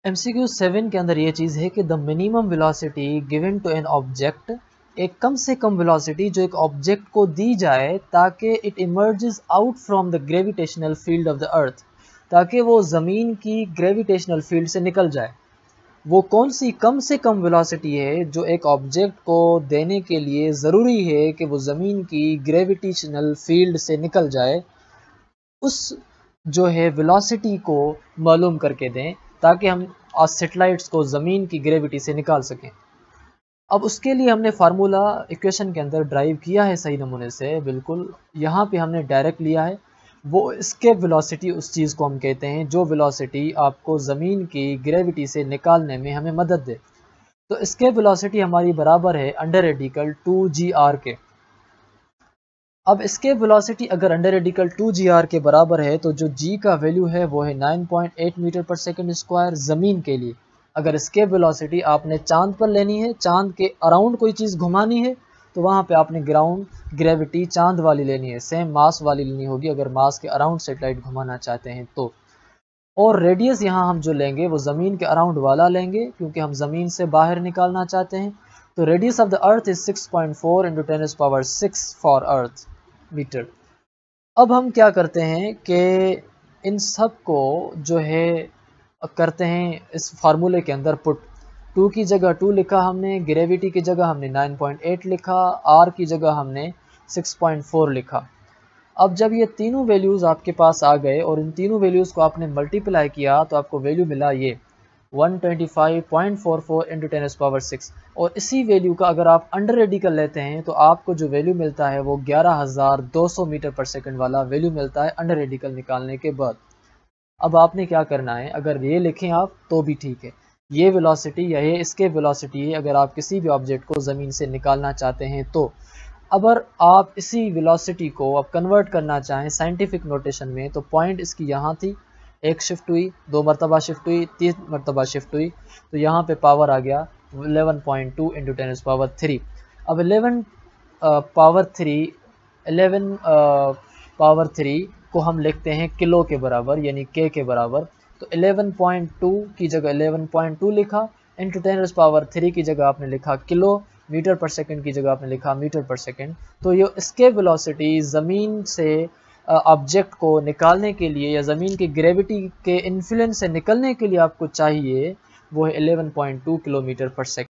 MCQ 7 के अंदर ये चीज़ है कि the minimum velocity given to an object, एक कम से कम वेलोसिटी जो एक ऑब्जेक्ट को दी जाए ताकि it emerges out from the gravitational field of the अर्थ, ताकि वो ज़मीन की ग्रेविटेशनल फील्ड से निकल जाए। वो कौन सी कम से कम वेलोसिटी है जो एक ऑब्जेक्ट को देने के लिए ज़रूरी है कि वो ज़मीन की ग्रेविटेशनल फील्ड से निकल जाए, उस जो है वेलोसिटी को मालूम करके दें ताकि हम सैटेलाइट्स को ज़मीन की ग्रेविटी से निकाल सकें। अब उसके लिए हमने फार्मूला इक्वेशन के अंदर ड्राइव किया है सही नमूने से, बिल्कुल यहाँ पे हमने डायरेक्ट लिया है। वो एस्केप वेलोसिटी उस चीज़ को हम कहते हैं जो वेलोसिटी आपको ज़मीन की ग्रेविटी से निकालने में हमें मदद दे। तो एस्केप वेलोसिटी हमारी बराबर है अंडर रेडिकल 2gr के। अब एस्केप वेलोसिटी अगर अंडर रेडिकल 2gr के बराबर है तो जो g का वैल्यू है वो है 9.8 मीटर पर सेकंड स्क्वायर ज़मीन के लिए। अगर एस्केप वेलोसिटी आपने चांद पर लेनी है, चांद के अराउंड कोई चीज़ घुमानी है, तो वहाँ पे आपने ग्राउंड ग्रेविटी चांद वाली लेनी है, सेम मास वाली लेनी होगी अगर मास के अराउंड सेटेलाइट घुमाना चाहते हैं तो। और रेडियस यहाँ हम जो लेंगे वो ज़मीन के अराउंड वाला लेंगे क्योंकि हम ज़मीन से बाहर निकालना चाहते हैं। तो radius of the earth is 6.4 into 10⁻⁶ for earth metre. अब हम क्या करते हैं कि इन सब को जो है करते हैं इस फार्मूले के अंदर पुट। 2 की जगह 2 लिखा हमने, ग्रेविटी की जगह हमने 9.8 लिखा, r की जगह हमने 6.4 लिखा। अब जब ये तीनों वैल्यूज़ आपके पास आ गए और इन तीनों वैल्यूज़ को आपने मल्टीप्लाई किया तो आपको वैल्यू मिला ये 125.44 इंटू 10⁻⁶। और इसी वैल्यू का अगर आप अंडर रेडिकल लेते हैं तो आपको जो वैल्यू मिलता है वो 11,200 मीटर पर सेकंड वाला वैल्यू मिलता है अंडर रेडिकल निकालने के बाद। अब आपने क्या करना है, अगर ये लिखें आप तो भी ठीक है, ये वेलोसिटी या ये एस्केप वेलोसिटी है अगर आप किसी भी ऑब्जेक्ट को ज़मीन से निकालना चाहते हैं तो। अगर आप इसी वेलोसिटी को अब कन्वर्ट करना चाहें साइंटिफिक नोटेशन में तो पॉइंट इसकी यहाँ थी, एक शिफ्ट हुई, 2 मरतबा शिफ्ट हुई, 3 मरतबा शिफ्ट हुई, तो यहाँ पे पावर आ गया 11.2 इंटू 10⁻3। अब 11 पावर 3 को हम लिखते हैं किलो के बराबर यानी के बराबर। तो 11.2 की जगह 11.2 लिखा, इंटू 10⁻3 की जगह आपने लिखा किलो, मीटर पर सेकंड की जगह आपने लिखा मीटर पर सेकंड। तो ये एस्केप वेलोसिटी ज़मीन से ऑब्जेक्ट को निकालने के लिए या ज़मीन की ग्रेविटी के इन्फ्लुएंस से निकलने के लिए आपको चाहिए वो है 11.2 किलोमीटर पर सेकंड।